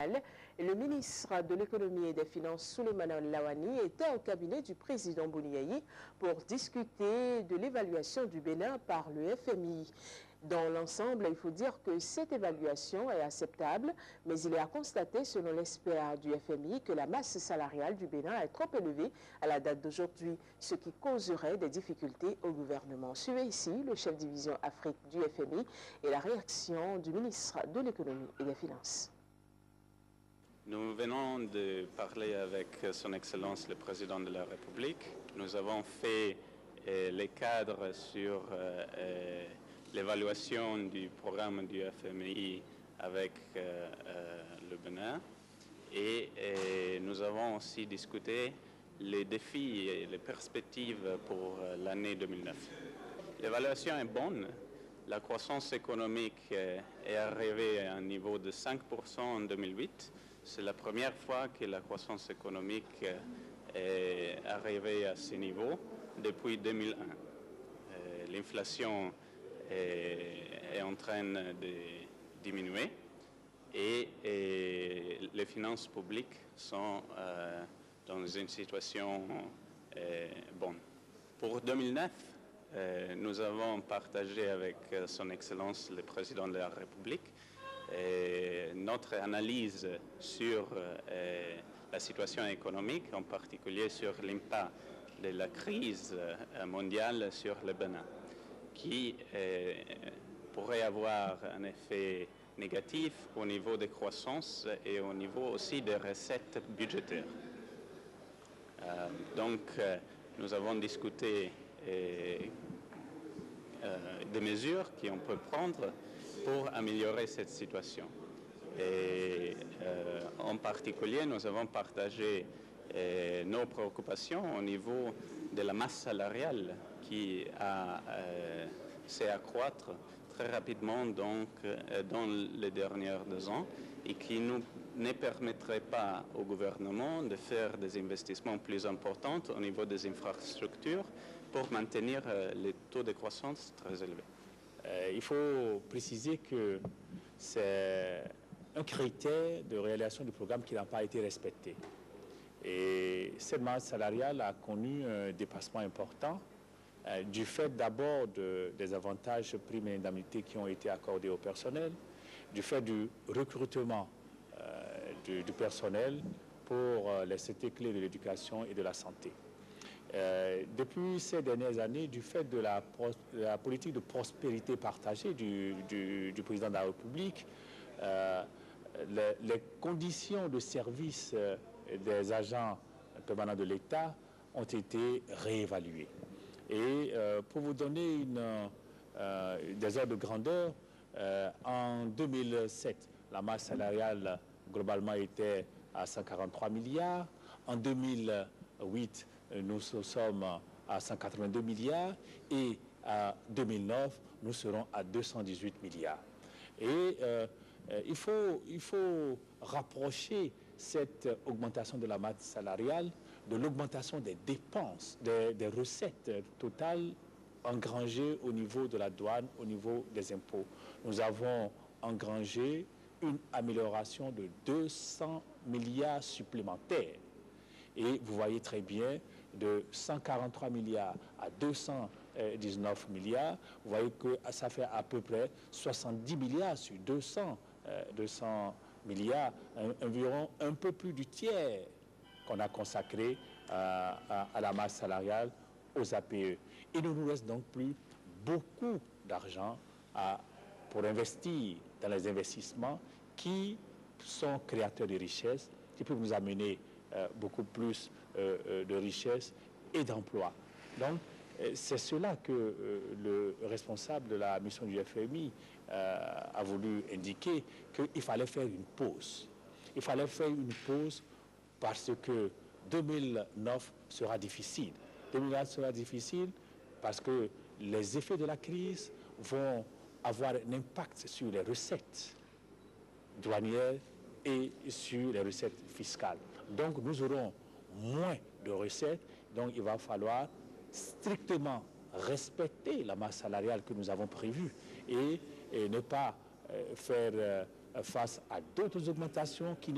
Le ministre de l'économie et des finances, Souleymane Lawani, était au cabinet du président Bouniayi pour discuter de l'évaluation du Bénin par le FMI. Dans l'ensemble, il faut dire que cette évaluation est acceptable, mais il est à constater, selon l'expert du FMI, que la masse salariale du Bénin est trop élevée à la date d'aujourd'hui, ce qui causerait des difficultés au gouvernement. Suivez ici le chef division Afrique du FMI et la réaction du ministre de l'économie et des finances. Nous venons de parler avec son Excellence le Président de la République. Nous avons fait les cadres sur l'évaluation du programme du FMI avec le Bénin et nous avons aussi discuté les défis et les perspectives pour l'année 2009. L'évaluation est bonne. La croissance économique est arrivée à un niveau de 5% en 2008. C'est la première fois que la croissance économique est arrivée à ce niveau depuis 2001. L'inflation est en train de diminuer et les finances publiques sont dans une situation bonne. Pour 2009, nous avons partagé avec son Excellence le Président de la République notre analyse sur la situation économique, en particulier sur l'impact de la crise mondiale sur le Bénin, qui pourrait avoir un effet négatif au niveau de croissance et au niveau aussi des recettes budgétaires. Donc, nous avons discuté des mesures qu'on peut prendre pour améliorer cette situation. Et en particulier, nous avons partagé nos préoccupations au niveau de la masse salariale qui s'est accroître très rapidement dans les dernières 2 ans et qui ne permettrait pas au gouvernement de faire des investissements plus importants au niveau des infrastructures pour maintenir les taux de croissance très élevés. Il faut préciser que c'est un critère de réalisation du programme qui n'a pas été respecté. Et cette masse salariale a connu un dépassement important du fait d'abord des avantages primes et indemnités qui ont été accordés au personnel, du fait du recrutement du personnel pour les secteurs clés de l'éducation et de la santé. Depuis ces dernières années, du fait de la politique de prospérité partagée du président de la République, les conditions de service des agents permanents de l'État ont été réévaluées. Et pour vous donner des ordres de grandeur, en 2007, la masse salariale globalement était à 143 milliards. En 2008, nous sommes à 182 milliards et à 2009, nous serons à 218 milliards. Et il faut rapprocher cette augmentation de la masse salariale de l'augmentation des dépenses, des recettes totales engrangées au niveau de la douane, au niveau des impôts. Nous avons engrangé une amélioration de 200 milliards supplémentaires. Et vous voyez très bien, de 143 milliards à 219 milliards, vous voyez que ça fait à peu près 70 milliards sur 200 milliards, environ un peu plus du tiers qu'on a consacré à la masse salariale, aux APE. Il ne nous reste donc plus beaucoup d'argent pour investir dans les investissements qui sont créateurs de richesses, qui peuvent nous amener beaucoup plus de richesses et d'emplois. Donc, c'est cela que le responsable de la mission du FMI a voulu indiquer, qu'il fallait faire une pause. Il fallait faire une pause parce que 2009 sera difficile. 2009 sera difficile parce que les effets de la crise vont avoir un impact sur les recettes douanières et sur les recettes fiscales. Donc nous aurons moins de recettes, donc il va falloir strictement respecter la masse salariale que nous avons prévue et ne pas faire face à d'autres augmentations qui